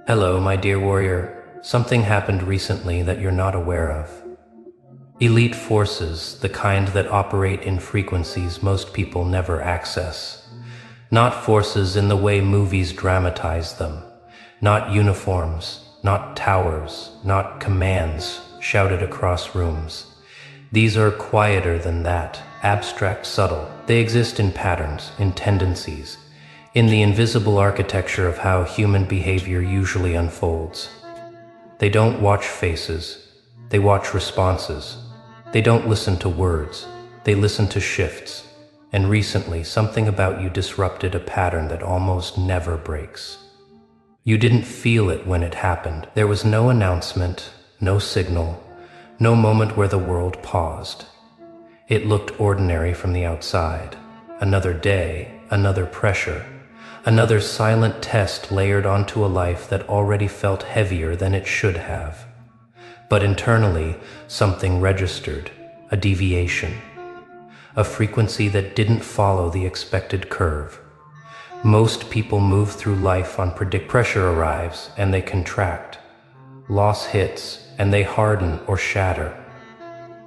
Hello, my dear warrior. Something happened recently that you're not aware of. Elite forces, the kind that operate in frequencies most people never access. Not forces in the way movies dramatize them. Not uniforms, not towers, not commands shouted across rooms. These are quieter than that, abstract, subtle. They exist in patterns, in tendencies, in the invisible architecture of how human behavior usually unfolds. They don't watch faces, they watch responses. They don't listen to words, they listen to shifts. And recently, something about you disrupted a pattern that almost never breaks. You didn't feel it when it happened. There was no announcement, no signal, no moment where the world paused. It looked ordinary from the outside. Another day, another pressure, another silent test layered onto a life that already felt heavier than it should have. But internally, something registered, a deviation, a frequency that didn't follow the expected curve. Most people move through life on pressure arrives and they contract. Loss hits and they harden or shatter.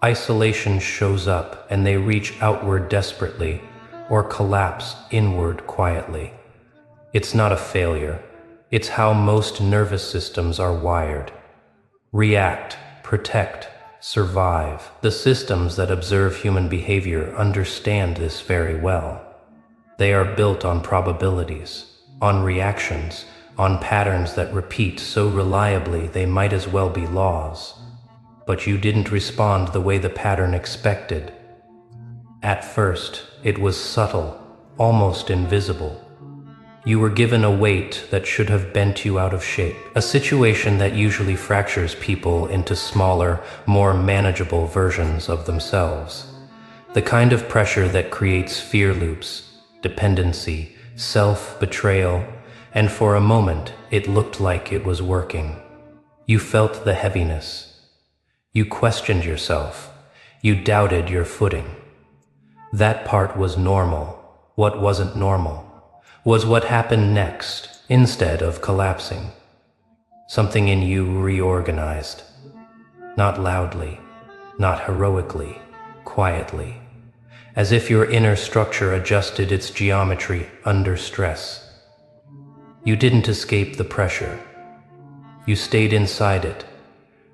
Isolation shows up and they reach outward desperately or collapse inward quietly. It's not a failure. It's how most nervous systems are wired. React, protect, survive. The systems that observe human behavior understand this very well. They are built on probabilities, on reactions, on patterns that repeat so reliably they might as well be laws. But you didn't respond the way the pattern expected. At first, it was subtle, almost invisible. You were given a weight that should have bent you out of shape, a situation that usually fractures people into smaller, more manageable versions of themselves. The kind of pressure that creates fear loops, dependency, self-betrayal, and for a moment it looked like it was working. You felt the heaviness. You questioned yourself. You doubted your footing. That part was normal. What wasn't normal was what happened next, instead of collapsing. Something in you reorganized. Not loudly, not heroically, quietly. As if your inner structure adjusted its geometry under stress. You didn't escape the pressure. You stayed inside it.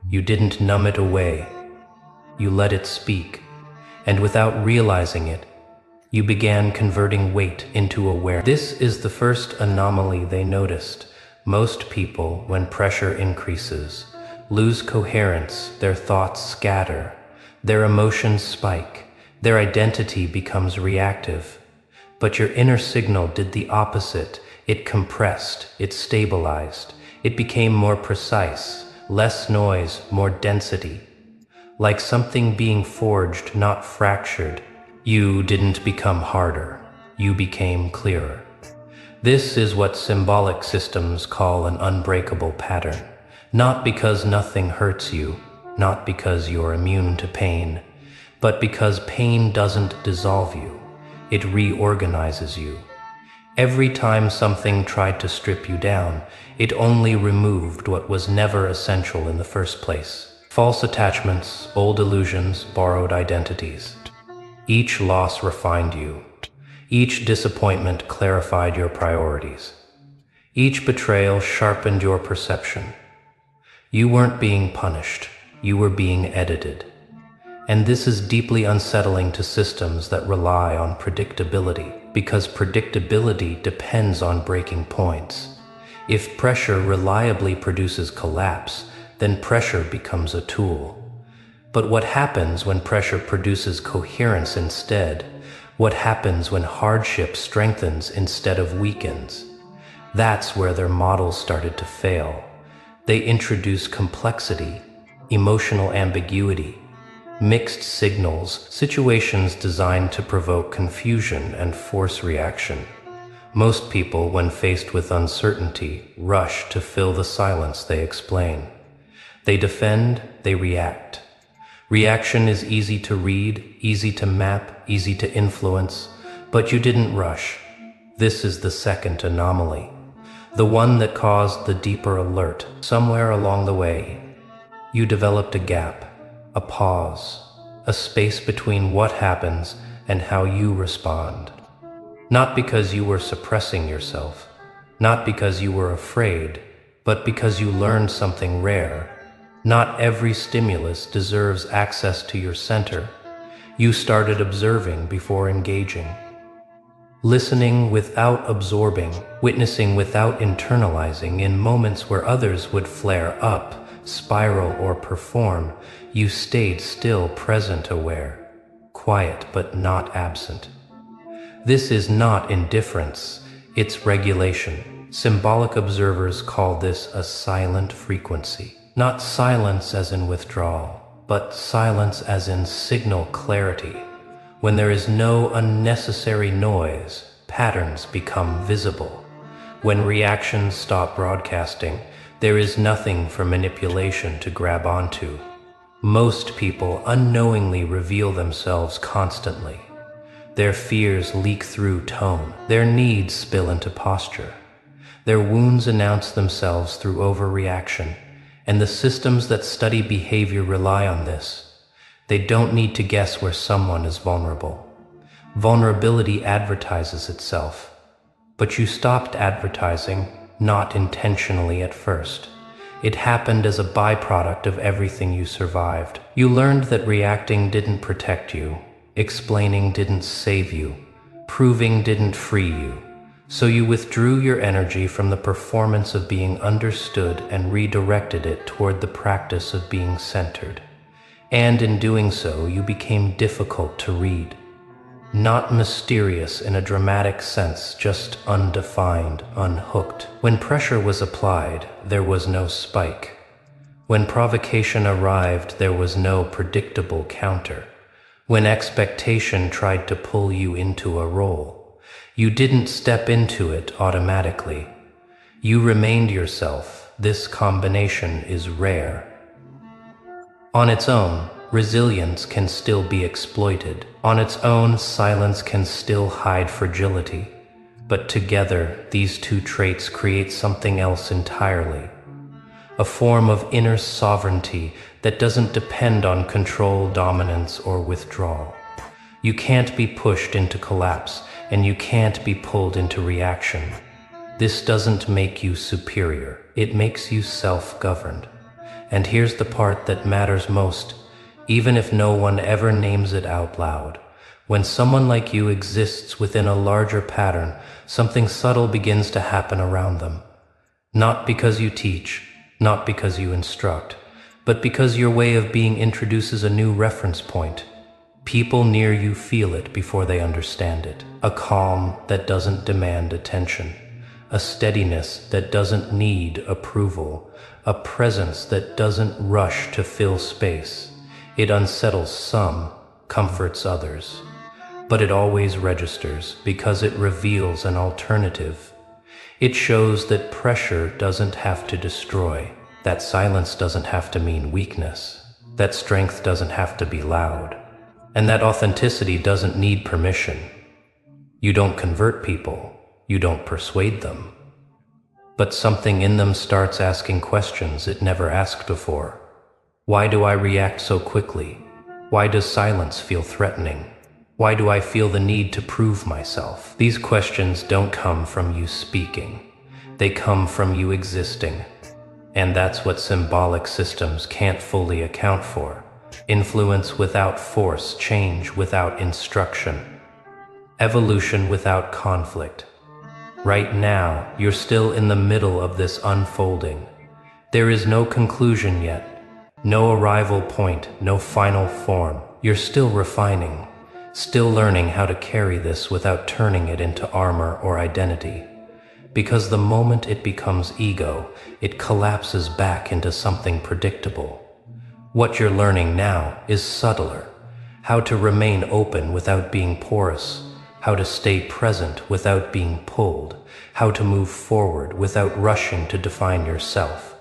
You didn't numb it away. You let it speak. And without realizing it, you began converting weight into awareness. This is the first anomaly they noticed. Most people, when pressure increases, lose coherence, their thoughts scatter, their emotions spike, their identity becomes reactive. But your inner signal did the opposite. It compressed, it stabilized, it became more precise, less noise, more density. Like something being forged, not fractured. You didn't become harder, you became clearer. This is what symbolic systems call an unbreakable pattern. Not because nothing hurts you, not because you're immune to pain, but because pain doesn't dissolve you, it reorganizes you. Every time something tried to strip you down, it only removed what was never essential in the first place. False attachments, old illusions, borrowed identities. Each loss refined you. Each disappointment clarified your priorities. Each betrayal sharpened your perception. You weren't being punished, you were being edited. And this is deeply unsettling to systems that rely on predictability, because predictability depends on breaking points. If pressure reliably produces collapse, then pressure becomes a tool. But what happens when pressure produces coherence instead? What happens when hardship strengthens instead of weakens? That's where their models started to fail. They introduce complexity, emotional ambiguity, mixed signals, situations designed to provoke confusion and force reaction. Most people, when faced with uncertainty, rush to fill the silence they explain. They defend, they react. Reaction is easy to read, easy to map, easy to influence, but you didn't rush. This is the second anomaly. the one that caused the deeper alert. Somewhere along the way, you developed a gap, a pause, a space between what happens and how you respond. Not because you were suppressing yourself, not because you were afraid, but because you learned something rare. Not every stimulus deserves access to your center. You started observing before engaging, listening without absorbing, witnessing without internalizing. In moments where others would flare up, spiral, or perform, you stayed still, present, aware, quiet but not absent. This is not indifference, it's regulation. Symbolic observers call this a silent frequency. Not silence as in withdrawal, but silence as in signal clarity. When there is no unnecessary noise, patterns become visible. When reactions stop broadcasting, there is nothing for manipulation to grab onto. Most people unknowingly reveal themselves constantly. Their fears leak through tone. Their needs spill into posture. Their wounds announce themselves through overreaction. And the systems that study behavior rely on this. They don't need to guess where someone is vulnerable. Vulnerability advertises itself. But you stopped advertising, not intentionally at first. It happened as a byproduct of everything you survived. You learned that reacting didn't protect you, explaining didn't save you, proving didn't free you. So you withdrew your energy from the performance of being understood and redirected it toward the practice of being centered. And in doing so, you became difficult to read. Not mysterious in a dramatic sense, just undefined, unhooked. When pressure was applied, there was no spike. When provocation arrived, there was no predictable counter. When expectation tried to pull you into a role, you didn't step into it automatically. You remained yourself. This combination is rare. On its own, resilience can still be exploited. On its own, silence can still hide fragility. But together, these two traits create something else entirely. A form of inner sovereignty that doesn't depend on control, dominance, or withdrawal. You can't be pushed into collapse, and you can't be pulled into reaction. This doesn't make you superior. It makes you self-governed. And here's the part that matters most, even if no one ever names it out loud. When someone like you exists within a larger pattern, something subtle begins to happen around them. Not because you teach, not because you instruct, but because your way of being introduces a new reference point. People near you feel it before they understand it. A calm that doesn't demand attention. A steadiness that doesn't need approval. A presence that doesn't rush to fill space. It unsettles some, comforts others. But it always registers because it reveals an alternative. It shows that pressure doesn't have to destroy. That silence doesn't have to mean weakness. That strength doesn't have to be loud. And that authenticity doesn't need permission. You don't convert people, you don't persuade them. But something in them starts asking questions it never asked before. Why do I react so quickly? Why does silence feel threatening? Why do I feel the need to prove myself? These questions don't come from you speaking. They come from you existing. And that's what symbolic systems can't fully account for. Influence without force, change without instruction, evolution without conflict. Right now, you're still in the middle of this unfolding. There is no conclusion yet, no arrival point, no final form. You're still refining, still learning how to carry this without turning it into armor or identity. Because the moment it becomes ego, it collapses back into something predictable. What you're learning now is subtler. How to remain open without being porous. How to stay present without being pulled. How to move forward without rushing to define yourself.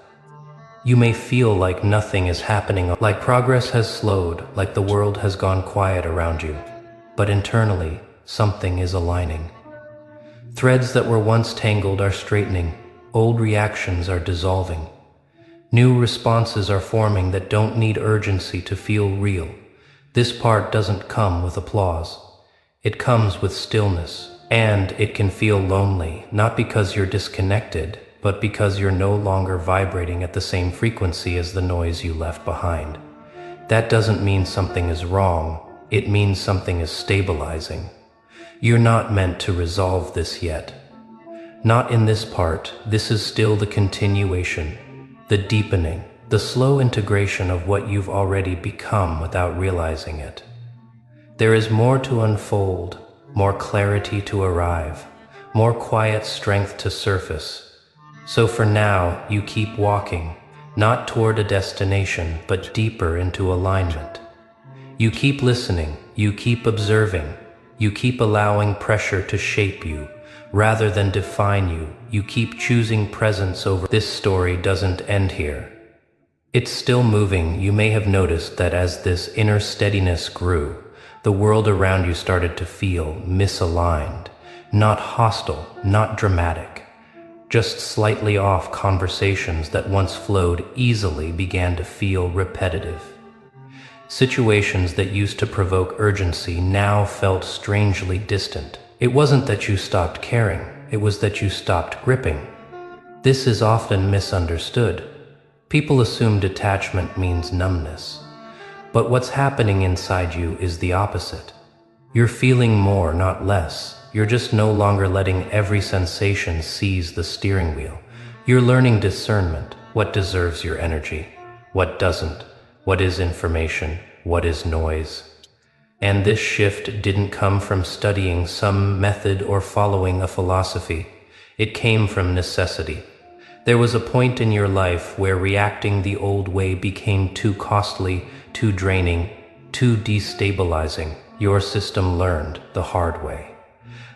You may feel like nothing is happening, like progress has slowed, like the world has gone quiet around you. But internally, something is aligning. Threads that were once tangled are straightening. Old reactions are dissolving. New responses are forming that don't need urgency to feel real. This part doesn't come with applause. It comes with stillness. And it can feel lonely, not because you're disconnected, but because you're no longer vibrating at the same frequency as the noise you left behind. That doesn't mean something is wrong. It means something is stabilizing. You're not meant to resolve this yet. Not in this part. This is still the continuation, the deepening, the slow integration of what you've already become without realizing it. There is more to unfold, more clarity to arrive, more quiet strength to surface. So for now, you keep walking, not toward a destination, but deeper into alignment. You keep listening, you keep observing, you keep allowing pressure to shape you, rather than define you. You keep choosing presence over. This story doesn't end here. It's still moving. You may have noticed that as this inner steadiness grew, the world around you started to feel misaligned, not hostile, not dramatic. Just slightly off. Conversations that once flowed easily began to feel repetitive. Situations that used to provoke urgency now felt strangely distant. It wasn't that you stopped caring, it was that you stopped gripping. This is often misunderstood. People assume detachment means numbness. But what's happening inside you is the opposite. You're feeling more, not less. You're just no longer letting every sensation seize the steering wheel. You're learning discernment. What deserves your energy? What doesn't? What is information? What is noise? And this shift didn't come from studying some method or following a philosophy. It came from necessity. There was a point in your life where reacting the old way became too costly, too draining, too destabilizing. Your system learned the hard way.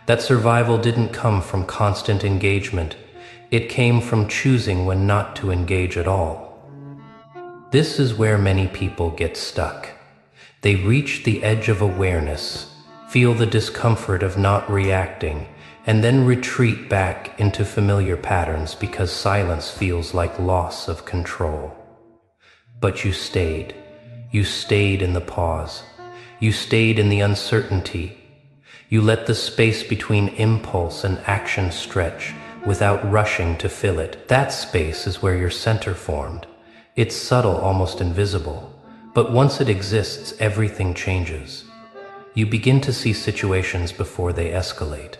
That survival didn't come from constant engagement. It came from choosing when not to engage at all. This is where many people get stuck. They reach the edge of awareness, feel the discomfort of not reacting, and then retreat back into familiar patterns because silence feels like loss of control. But you stayed. You stayed in the pause. You stayed in the uncertainty. You let the space between impulse and action stretch without rushing to fill it. That space is where your center formed. It's subtle, almost invisible. But once it exists, everything changes. You begin to see situations before they escalate.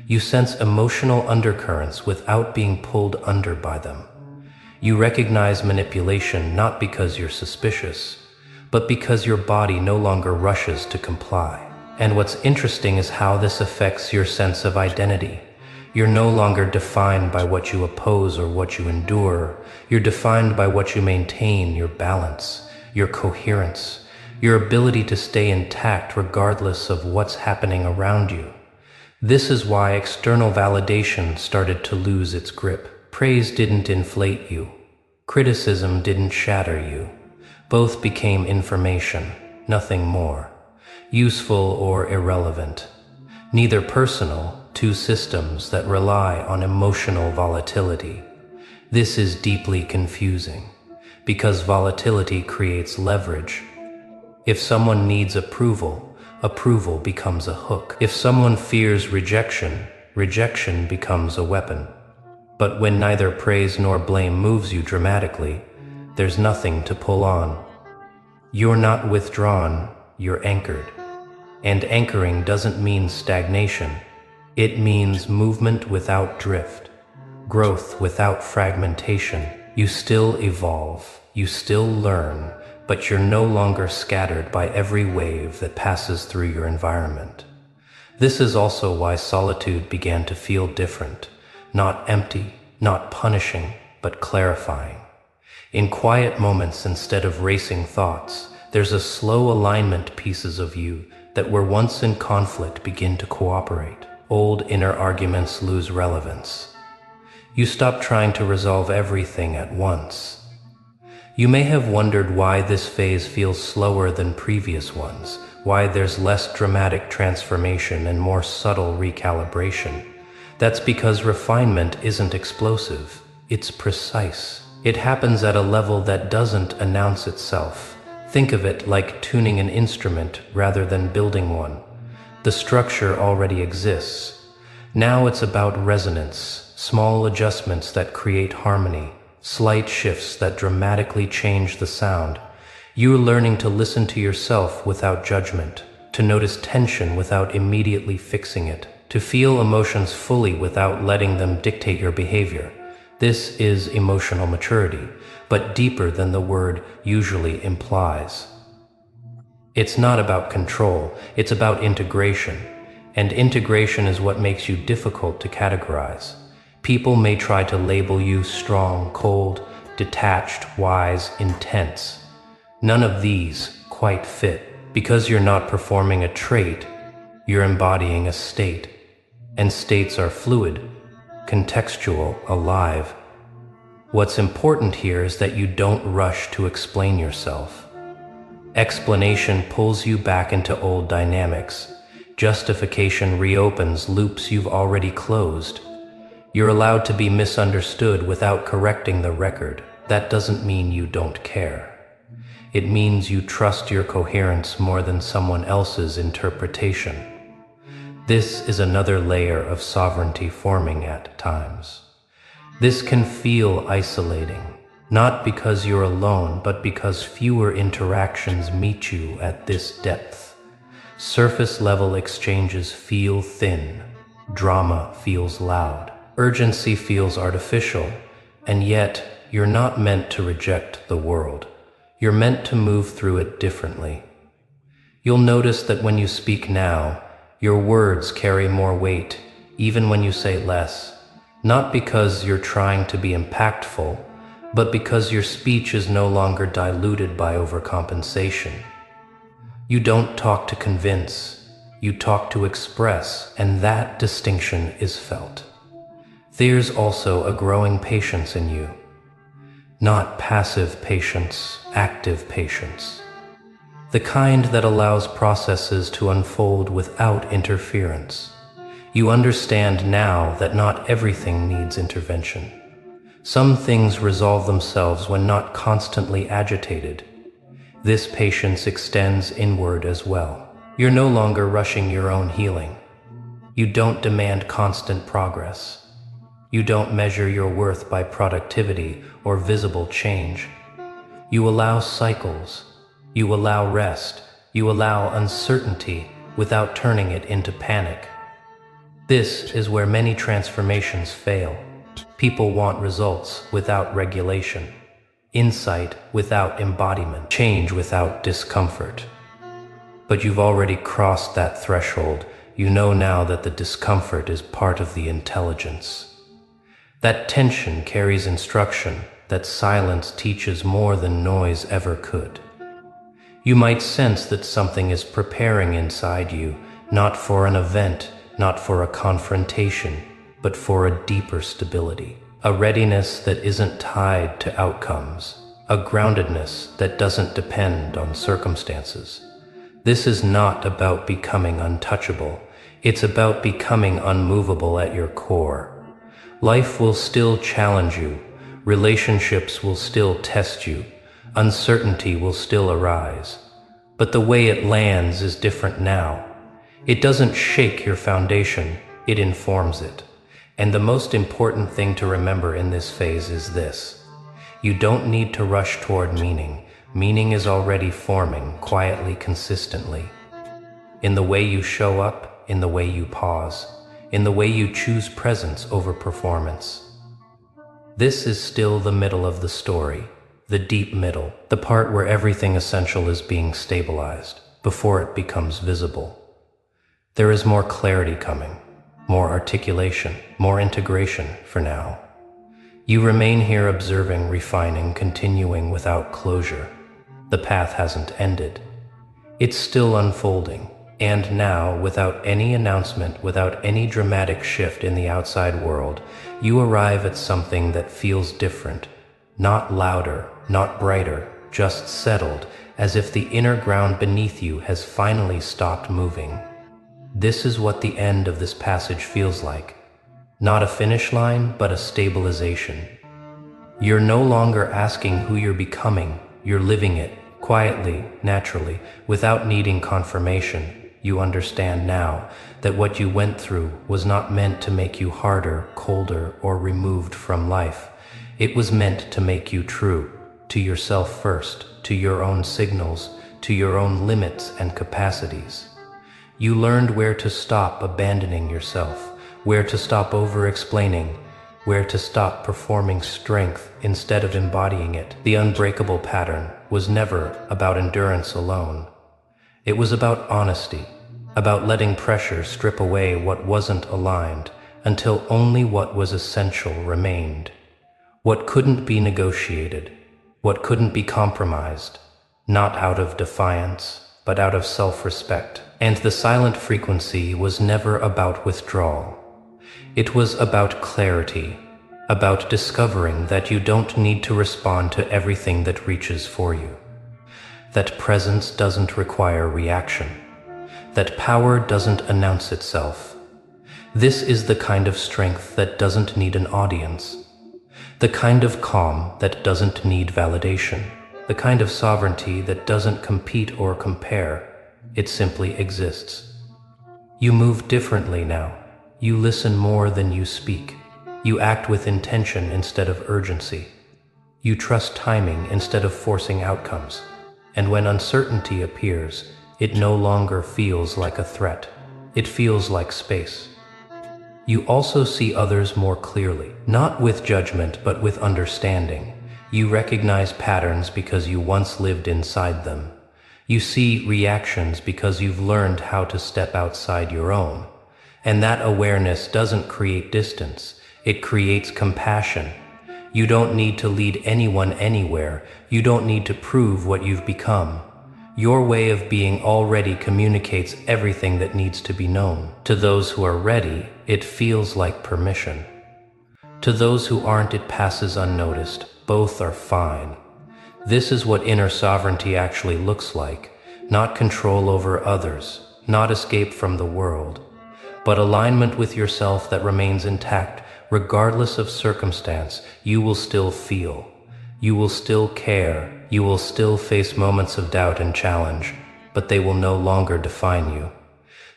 You sense emotional undercurrents without being pulled under by them. You recognize manipulation not because you're suspicious, but because your body no longer rushes to comply. And what's interesting is how this affects your sense of identity. You're no longer defined by what you oppose or what you endure. You're defined by what you maintain, your balance, your coherence, your ability to stay intact regardless of what's happening around you. This is why external validation started to lose its grip. Praise didn't inflate you. Criticism didn't shatter you. Both became information, nothing more. Useful or irrelevant. Neither personal, two systems that rely on emotional volatility. This is deeply confusing, because volatility creates leverage. If someone needs approval, approval becomes a hook. If someone fears rejection, rejection becomes a weapon. But when neither praise nor blame moves you dramatically, there's nothing to pull on. You're not withdrawn, you're anchored. And anchoring doesn't mean stagnation. It means movement without drift, growth without fragmentation. You still evolve, you still learn, but you're no longer scattered by every wave that passes through your environment. This is also why solitude began to feel different, not empty, not punishing, but clarifying. In quiet moments instead of racing thoughts, there's a slow alignment. Pieces of you that were once in conflict begin to cooperate. Old inner arguments lose relevance. You stop trying to resolve everything at once. You may have wondered why this phase feels slower than previous ones, why there's less dramatic transformation and more subtle recalibration. That's because refinement isn't explosive. It's precise. It happens at a level that doesn't announce itself. Think of it like tuning an instrument rather than building one. The structure already exists. Now it's about resonance, small adjustments that create harmony, slight shifts that dramatically change the sound. You're learning to listen to yourself without judgment, to notice tension without immediately fixing it, to feel emotions fully without letting them dictate your behavior. This is emotional maturity, but deeper than the word usually implies. It's not about control, it's about integration. And integration is what makes you difficult to categorize. People may try to label you strong, cold, detached, wise, intense. None of these quite fit. Because you're not performing a trait, you're embodying a state. And states are fluid, contextual, alive. What's important here is that you don't rush to explain yourself. Explanation pulls you back into old dynamics. Justification reopens loops you've already closed. You're allowed to be misunderstood without correcting the record. That doesn't mean you don't care. It means you trust your coherence more than someone else's interpretation. This is another layer of sovereignty forming at times. This can feel isolating, not because you're alone, but because fewer interactions meet you at this depth. Surface-level exchanges feel thin, drama feels loud, urgency feels artificial, and yet you're not meant to reject the world. You're meant to move through it differently. You'll notice that when you speak now, your words carry more weight, even when you say less, not because you're trying to be impactful, but because your speech is no longer diluted by overcompensation. You don't talk to convince, you talk to express, and that distinction is felt. There's also a growing patience in you. Not passive patience, active patience. The kind that allows processes to unfold without interference. You understand now that not everything needs intervention. Some things resolve themselves when not constantly agitated. This patience extends inward as well. You're no longer rushing your own healing. You don't demand constant progress. You don't measure your worth by productivity or visible change. You allow cycles. You allow rest, you allow uncertainty without turning it into panic. This is where many transformations fail. People want results without regulation, insight without embodiment, change without discomfort. But you've already crossed that threshold. You know now that the discomfort is part of the intelligence. That tension carries instruction, that silence teaches more than noise ever could. You might sense that something is preparing inside you, not for an event, not for a confrontation, but for a deeper stability. A readiness that isn't tied to outcomes. A groundedness that doesn't depend on circumstances. This is not about becoming untouchable. It's about becoming unmovable at your core. Life will still challenge you. Relationships will still test you. Uncertainty will still arise, but the way it lands is different now. It doesn't shake your foundation, it informs it. And the most important thing to remember in this phase is this. You don't need to rush toward meaning. Meaning is already forming, quietly, consistently. In the way you show up, in the way you pause, in the way you choose presence over performance. This is still the middle of the story. The deep middle, the part where everything essential is being stabilized, before it becomes visible. There is more clarity coming, more articulation, more integration for now. You remain here observing, refining, continuing without closure. The path hasn't ended. It's still unfolding, and now, without any announcement, without any dramatic shift in the outside world, you arrive at something that feels different, not louder, not brighter, just settled, as if the inner ground beneath you has finally stopped moving. This is what the end of this passage feels like. Not a finish line, but a stabilization. You're no longer asking who you're becoming, you're living it, quietly, naturally, without needing confirmation. You understand now that what you went through was not meant to make you harder, colder, or removed from life. It was meant to make you true, to yourself first, to your own signals, to your own limits and capacities. You learned where to stop abandoning yourself, where to stop over-explaining, where to stop performing strength instead of embodying it. The unbreakable pattern was never about endurance alone. It was about honesty, about letting pressure strip away what wasn't aligned until only what was essential remained. What couldn't be negotiated, what couldn't be compromised, not out of defiance, but out of self-respect. And the silent frequency was never about withdrawal. It was about clarity, about discovering that you don't need to respond to everything that reaches for you, that presence doesn't require reaction, that power doesn't announce itself. This is the kind of strength that doesn't need an audience, the kind of calm that doesn't need validation, the kind of sovereignty that doesn't compete or compare. It simply exists. You move differently now. You listen more than you speak. You act with intention instead of urgency. You trust timing instead of forcing outcomes. And when uncertainty appears, it no longer feels like a threat. It feels like space. You also see others more clearly, not with judgment but with understanding. You recognize patterns because you once lived inside them. You see reactions because you've learned how to step outside your own. And that awareness doesn't create distance, it creates compassion. You don't need to lead anyone anywhere. You don't need to prove what you've become. Your way of being already communicates everything that needs to be known. To those who are ready, it feels like permission. To those who aren't, it passes unnoticed. Both are fine. This is what inner sovereignty actually looks like. Not control over others, not escape from the world, but alignment with yourself that remains intact. Regardless of circumstance, you will still feel. You will still care. You will still face moments of doubt and challenge, but they will no longer define you.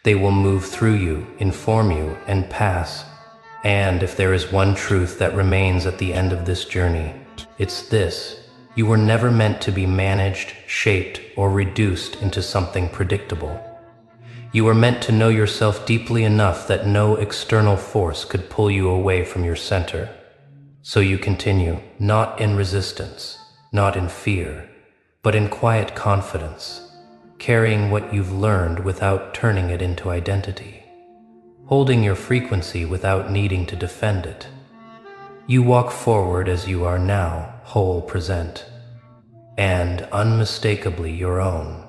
They will move through you, inform you, and pass. And if there is one truth that remains at the end of this journey, it's this. You were never meant to be managed, shaped, or reduced into something predictable. You were meant to know yourself deeply enough that no external force could pull you away from your center. So you continue, not in resistance, not in fear, but in quiet confidence, carrying what you've learned without turning it into identity, holding your frequency without needing to defend it. You walk forward as you are now, whole, present, and unmistakably your own.